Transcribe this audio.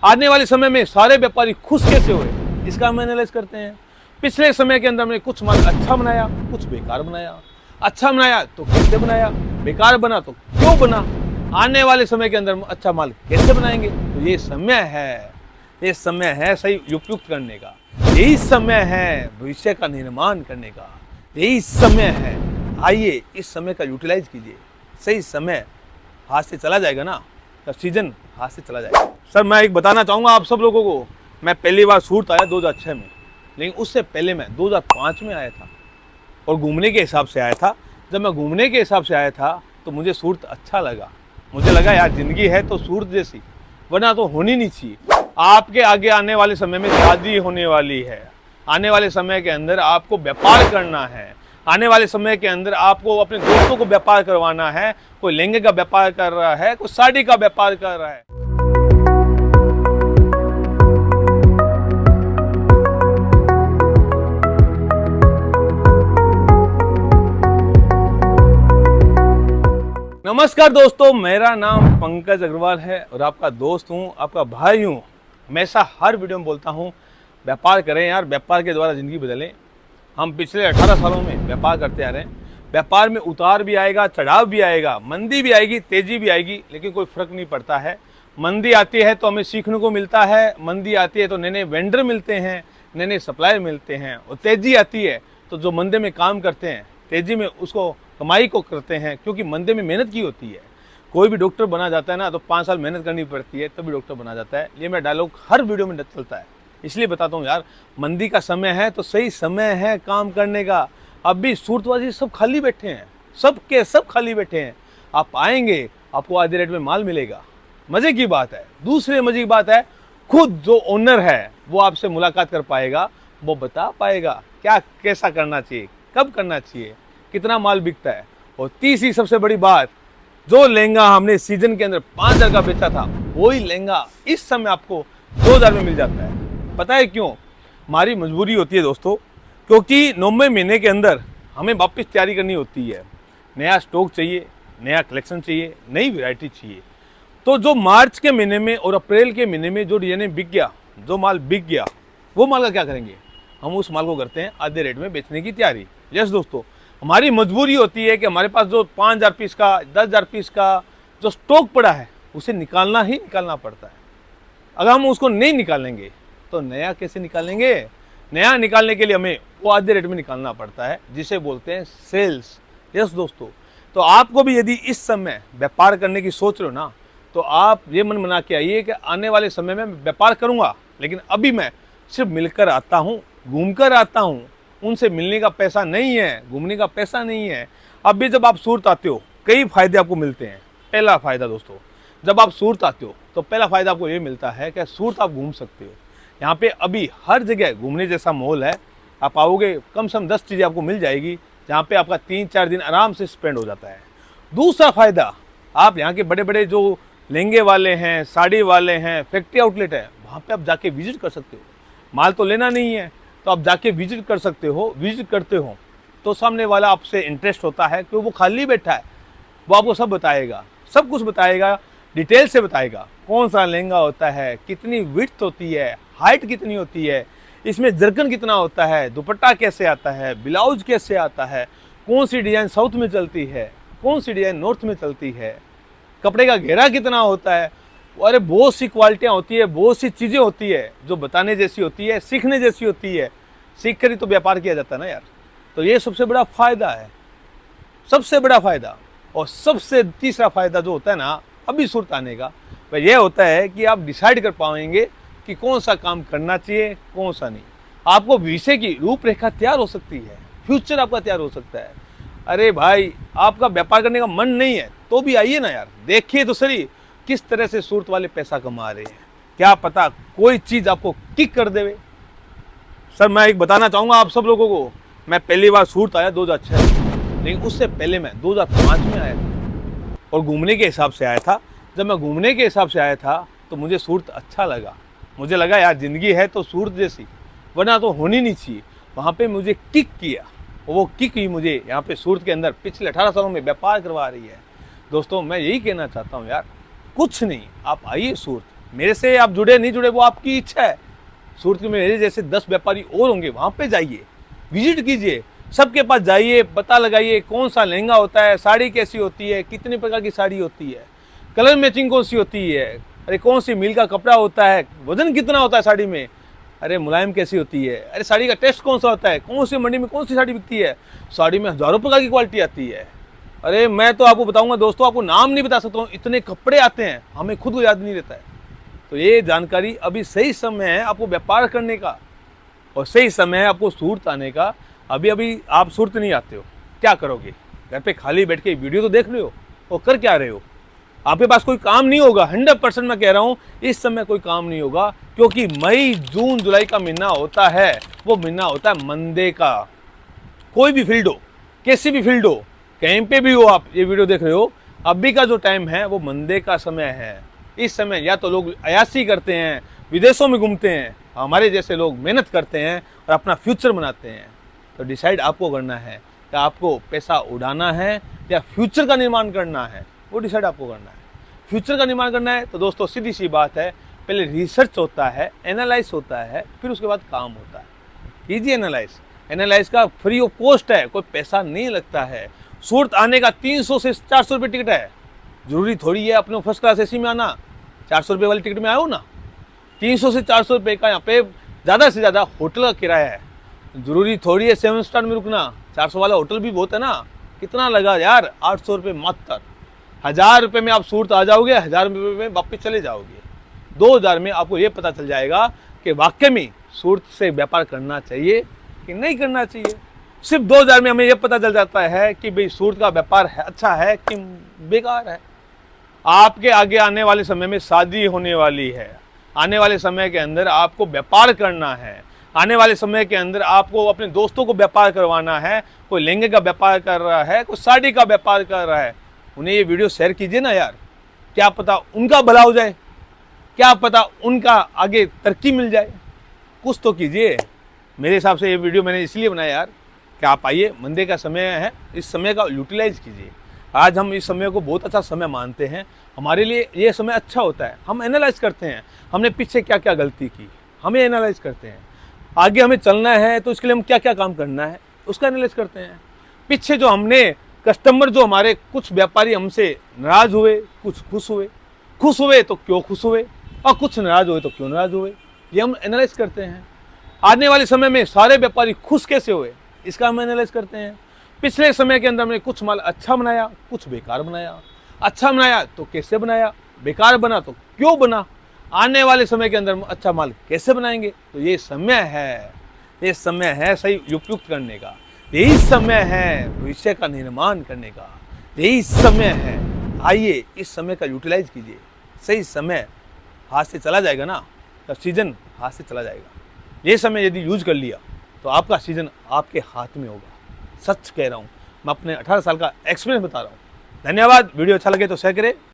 आने वाले समय में सारे व्यापारी खुश कैसे हुए, इसका हम एनालाइज करते हैं। पिछले समय के अंदर हमने कुछ माल अच्छा बनाया, कुछ बेकार बनाया। अच्छा बनाया तो कैसे बनाया, बेकार बना तो क्यों बना। आने वाले समय के अंदर अच्छा माल कैसे बनाएंगे। तो ये समय है सही उपयुक्त करने का। यही समय है भविष्य का निर्माण करने का। यही समय है, आइए इस समय का यूटिलाइज कीजिए। सही समय हाथ से चला जाएगा ना, तब सीजन हाथ से चला जाएगा। सर मैं एक बताना चाहूँगा आप सब लोगों को, मैं पहली बार सूरत आया 2006 में, लेकिन उससे पहले मैं 2005 में आया था और घूमने के हिसाब से आया था। जब मैं घूमने के हिसाब से आया था तो मुझे सूरत अच्छा लगा। मुझे लगा यार ज़िंदगी है तो सूरत जैसी, वरना तो होनी नहीं चाहिए। आपके आगे आने वाले समय में शादी होने वाली है। आने वाले समय के अंदर आपको व्यापार करना है। आने वाले समय के अंदर आपको अपने दोस्तों को व्यापार करवाना है। कोई लहंगे का व्यापार कर रहा है, कोई साड़ी का व्यापार कर रहा है। नमस्कार दोस्तों, मेरा नाम पंकज अग्रवाल है और आपका दोस्त हूँ, आपका भाई हूँ। हमेशा हर वीडियो में बोलता हूँ व्यापार करें यार, व्यापार के द्वारा ज़िंदगी बदलें। हम पिछले 18 सालों में व्यापार करते आ रहे हैं। व्यापार में उतार भी आएगा, चढ़ाव भी आएगा, मंदी भी आएगी, तेज़ी भी आएगी, लेकिन कोई फ़र्क नहीं पड़ता है। मंदी आती है तो हमें सीखने को मिलता है, मंदी आती है तो नए नए वेंडर मिलते हैं, नए नए सप्लायर मिलते हैं। और तेज़ी आती है तो जो मंदे में काम करते हैं, तेज़ी में उसको कमाई को करते हैं, क्योंकि मंदे में मेहनत की होती है। कोई भी डॉक्टर बना जाता है ना तो 5 साल मेहनत करनी पड़ती है, तभी डॉक्टर बना जाता है। ये मेरा डायलॉग हर वीडियो में चलता है, इसलिए बताता हूँ यार, मंदी का समय है तो सही समय है काम करने का। अभी सूरतवासी सब खाली बैठे हैं, सब खाली बैठे हैं। आप आएंगे, आपको आधे रेट में माल मिलेगा। मज़े की बात है। दूसरे मज़े की बात है, खुद जो ओनर है वो आपसे मुलाकात कर पाएगा, वो बता पाएगा क्या कैसा करना चाहिए, कब करना चाहिए, कितना माल बिकता है। और तीसरी सबसे बड़ी बात, जो लहंगा हमने सीजन के अंदर 5,000 का बेचा था, वही लहंगा इस समय आपको 2,000 में मिल जाता है। पता है क्यों? हमारी मजबूरी होती है दोस्तों, क्योंकि 9वें महीने के अंदर हमें वापस तैयारी करनी होती है। नया स्टॉक चाहिए, नया कलेक्शन चाहिए, नई वैरायटी चाहिए। तो जो मार्च के महीने में और अप्रैल के महीने में जो डिजाइने बिक गया, जो माल बिक गया, वो माल का क्या करेंगे? हम उस माल को करते हैं आधे रेट में बेचने की तैयारी। यस दोस्तों, हमारी मजबूरी होती है कि हमारे पास जो 5,000 पीस का, 10,000 पीस का जो स्टॉक पड़ा है, उसे निकालना ही निकालना पड़ता है। अगर हम उसको नहीं निकालेंगे तो नया कैसे निकालेंगे? नया निकालने के लिए हमें वो आधे रेट में निकालना पड़ता है, जिसे बोलते हैं सेल्स। यस दोस्तों, तो आपको भी यदि इस समय व्यापार करने की सोच रहे हो ना, तो आप ये मन बना के आइए कि आने वाले समय में व्यापार करूँगा, लेकिन अभी मैं सिर्फ मिलकर आता हूँ, घूम कर आता हूँ। उनसे मिलने का पैसा नहीं है, घूमने का पैसा नहीं है। अभी जब आप सूरत आते हो, कई फायदे आपको मिलते हैं। पहला फ़ायदा दोस्तों, जब आप सूरत आते हो तो पहला फ़ायदा आपको ये मिलता है कि सूरत आप घूम सकते हो। यहाँ पे अभी हर जगह घूमने जैसा माहौल है। आप आओगे, कम से कम 10 चीज़ें आपको मिल जाएगी, जहाँ पे आपका 3-4 दिन आराम से स्पेंड हो जाता है। दूसरा फ़ायदा, आप यहाँ के बड़े बड़े जो लहंगे वाले हैं, साड़ी वाले हैं, फैक्ट्री आउटलेट है, वहाँ पे आप जाके विजिट कर सकते हो। माल तो लेना नहीं है तो आप जाके विजिट कर सकते हो। विजिट करते हो तो सामने वाला आपसे इंटरेस्ट होता है, क्योंकि वो खाली बैठा है, वो आपको सब बताएगा, सब कुछ बताएगा, डिटेल से बताएगा। कौन सा लहंगा होता है, कितनी विड्थ होती है, हाइट कितनी होती है, इसमें जरकन कितना होता है, दुपट्टा कैसे आता है, ब्लाउज कैसे आता है, कौन सी डिज़ाइन साउथ में चलती है, कौन सी डिज़ाइन नॉर्थ में चलती है, कपड़े का घेरा कितना होता है। अरे बहुत सी क्वालिटियाँ होती है, बहुत सी चीज़ें होती है जो बताने जैसी होती है, सीखने जैसी होती है। सीख कर ही तो व्यापार किया जाता है ना यार। तो ये सबसे बड़ा फ़ायदा है, सबसे बड़ा फ़ायदा। और सबसे तीसरा फ़ायदा जो होता है ना अभी सूरत आने का, वह यह होता है कि आप डिसाइड कर पाएंगे कि कौन सा काम करना चाहिए, कौन सा नहीं। आपको भविष्य की रूपरेखा तैयार हो सकती है, फ्यूचर आपका तैयार हो सकता है। अरे भाई, आपका व्यापार करने का मन नहीं है तो भी आइए ना यार, देखिए तो सही किस तरह से सूरत वाले पैसा कमा रहे हैं। क्या पता कोई चीज़ आपको किक कर देवे। सर मैं एक बताना चाहूँगा आप सब लोगों को, मैं पहली बार सूरत आया 2006, लेकिन उससे पहले मैं 2005 में आया था और घूमने के हिसाब से आया था। जब मैं घूमने के हिसाब से आया था तो मुझे सूरत अच्छा लगा। मुझे लगा यार ज़िंदगी है तो सूरत जैसी, वरना तो होनी नहीं चाहिए। वहाँ पे मुझे किक किया, और वो किक ही मुझे यहाँ पे सूरत के अंदर पिछले 18 सालों में व्यापार करवा रही है। दोस्तों मैं यही कहना चाहता हूँ यार, कुछ नहीं, आप आइए सूरत, मेरे से आप जुड़े नहीं जुड़े वो आपकी इच्छा है। सूरत में मेरे जैसे 10 व्यापारी और होंगे, वहाँ पे जाइए, विजिट कीजिए, सबके पास जाइए, पता लगाइए कौन सा लहंगा होता है, साड़ी कैसी होती है, कितने प्रकार की साड़ी होती है, कलर मैचिंग कौन सी होती है, अरे कौन सी मिल का कपड़ा होता है, वजन कितना होता है साड़ी में, अरे मुलायम कैसी होती है, अरे साड़ी का टेस्ट कौन सा होता है, कौन सी मंडी में कौन सी साड़ी बिकती है, साड़ी में हज़ारों प्रकार की क्वालिटी आती है। अरे मैं तो आपको बताऊंगा दोस्तों, आपको नाम नहीं बता सकता हूँ, इतने कपड़े आते हैं, हमें खुद को याद नहीं रहता है। तो ये जानकारी अभी सही समय है आपको व्यापार करने का, और सही समय है आपको सूरत आने का। अभी आप सूरत नहीं आते हो, क्या करोगे? घर पे खाली बैठ के वीडियो तो देख रहे हो, और कर क्या रहे हो? आपके पास कोई काम नहीं होगा, 100% मैं कह रहा हूँ, इस समय कोई काम नहीं होगा, क्योंकि मई जून जुलाई का महीना होता है, वो महीना होता है मंदे का। कोई भी फील्ड हो, कैसी भी फील्ड हो, कहीं पे भी हो, आप ये वीडियो देख रहे हो, अभी का जो टाइम है वो मंदे का समय है। इस समय या तो लोग अयासी करते हैं, विदेशों में घूमते हैं, हमारे जैसे लोग मेहनत करते हैं और अपना फ्यूचर बनाते हैं। तो डिसाइड आपको करना है कि आपको पैसा उड़ाना है या फ्यूचर का निर्माण करना है, वो डिसाइड आपको करना है। फ्यूचर का निर्माण करना है तो दोस्तों सीधी सी बात है, पहले रिसर्च होता है, एनालाइज होता है, फिर उसके बाद काम होता है। कीजिए एनालाइज का फ्री ऑफ कॉस्ट है, कोई पैसा नहीं लगता है। सूरत आने का 300 से 400 रुपये टिकट है, जरूरी थोड़ी है अपने फर्स्ट क्लास एसी में आना, 400 रुपये वाली टिकट में आओ ना। 300 से 400 रुपये का यहाँ पे ज़्यादा से ज़्यादा होटल का किराया है, जरूरी थोड़ी है 7 स्टार में रुकना। 400 वाला होटल भी बहुत है ना, कितना लगा यार, 800 रुपये मात्र। 1000 रुपये में आप सूरत आ जाओगे, 1000 रुपये में वापस चले जाओगे। 2000 में आपको ये पता चल जाएगा कि वाकई में सूरत से व्यापार करना चाहिए कि नहीं करना चाहिए। सिर्फ 2000 में हमें ये पता चल जाता है कि भाई सूरत का व्यापार है, अच्छा है कि बेकार है। आपके आगे आने वाले समय में शादी होने वाली है, आने वाले समय के अंदर आपको व्यापार करना है, आने वाले समय के अंदर आपको अपने दोस्तों को व्यापार करवाना है। कोई लहंगे का व्यापार कर रहा है, कोई साड़ी का व्यापार कर रहा है, उन्हें ये वीडियो शेयर कीजिए ना यार, क्या पता उनका भला हो जाए, क्या पता उनका आगे तरक्की मिल जाए। कुछ तो कीजिए। मेरे हिसाब से ये वीडियो मैंने इसलिए बनाया यार कि आप आइए, मंदे का समय है, इस समय का यूटिलाइज कीजिए। आज हम इस समय को बहुत अच्छा समय मानते हैं, हमारे लिए ये समय अच्छा होता है। हम एनालाइज करते हैं हमने पीछे क्या क्या गलती की, हमें एनालाइज करते हैं। आगे हमें चलना है तो इसके लिए हम क्या क्या काम करना है उसका एनालाइज करते हैं। पीछे जो हमने कस्टमर, जो हमारे कुछ व्यापारी हमसे नाराज हुए, कुछ खुश हुए तो क्यों खुश हुए, और कुछ नाराज हुए तो क्यों नाराज हुए, ये हम एनालाइज करते हैं। आने वाले समय में सारे व्यापारी खुश कैसे हुए, इसका हम एनालाइज करते हैं। पिछले समय के अंदर हमने कुछ माल अच्छा बनाया, कुछ बेकार बनाया। अच्छा बनाया तो कैसे बनाया, बेकार बना तो क्यों बना, आने वाले समय के अंदर अच्छा माल कैसे बनाएंगे। तो ये समय है सही उपयुक्त करने का, यही समय है भविष्य का निर्माण करने का, यही समय है। आइए इस समय का यूटिलाइज कीजिए। सही समय हाथ से चला जाएगा ना, तो सीजन हाथ से चला जाएगा। ये समय यदि यूज कर लिया तो आपका सीजन आपके हाथ में होगा। सच कह रहा हूँ, मैं अपने 18 साल का एक्सपीरियंस बता रहा हूँ। धन्यवाद। वीडियो अच्छा लगे तो शेयर करें।